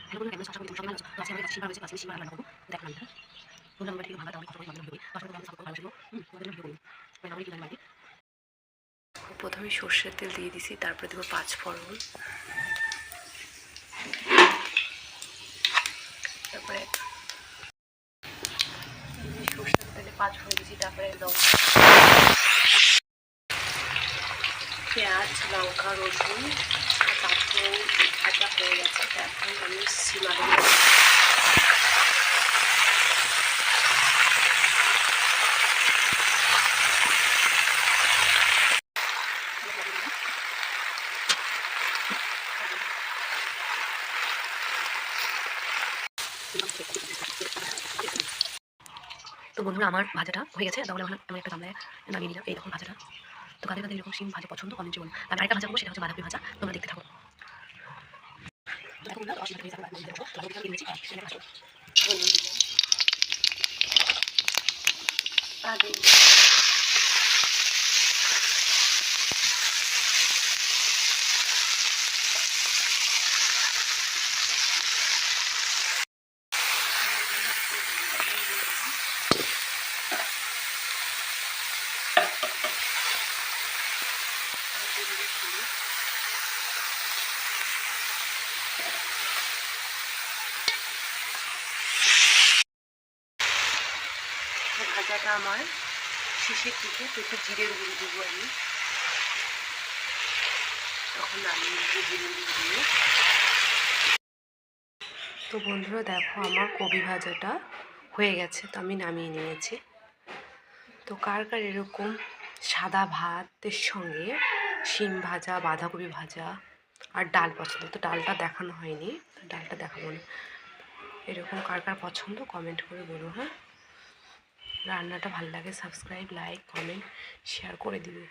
Hello বন্ধুরা, কেমন আছো? আশা করি তোমরা সবাই ভালো আছো। তো আজকে আমার কাছে সিম রয়েছে, তো আজকে সিম রান্না করবো। দেখো রান্নাটা। বন্ধুরা, আমার বাড়িতে ভাঙা তাও কষ্ট করে বানানো ভিডিও। কষ্ট করে বানানো সাপোর্ট ভালো ছিল। তোমাদের ভিডিও করি। তাই আমি কি জানি বাড়িতে। প্রথমে সর্ষের তেল দিয়ে দিছি, তারপরে দেবো 5 ফোড়ন। তারপরে সর্ষের তেলে 5 ফোড়ন দিয়েছি, তারপরে পেঁয়াজ, লঙ্কা, রসুন, তারপর ভাজা হয়ে গেছে। এখন আমি সিম আলু তো বন্ধুরা, আমার ভাজাটা হয়ে গেছে। তাহলে আমি একটা গামলায় নামিয়ে নিলাম। এই দেখুন ভাজাটা। তো কাদের কাদের এরকম সিম ভাজা পছন্দ কমেন্টে বলুন। আমি আরেকটা ভাজা করবো, সেটা হচ্ছে বাঁধাকপি ভাজা। তোমরা দেখতে থাকো। দেখো বন্ধুরা, 10 মিনিট হয়ে যাবে। আমি দেখো তো আমি নিয়েছি আগে ভাজাটা আমার শেষের দিকে একটু জিরের গুঁড়ো দেবো আমি। তখন আমি জিরের গুঁড়ো দিয়ে। তো বন্ধুরা দেখো, আমার কপি ভাজাটা হয়ে গেছে। তো আমি নামিয়ে নিয়েছি। তো কার কার এরকম সাদা ভাতের সঙ্গে শিম ভাজা, বাঁধাকপি ভাজা আর ডাল পছন্দ? তো ডালটা দেখানো হয়নি, ডালটা দেখাবো না। এরকম কার কার পছন্দ কমেন্ট করে বলো। হ্যাঁ, রান্নাটা ভালো লাগে সাবস্ক্রাইব, লাইক, কমেন্ট, শেয়ার করে দিবে।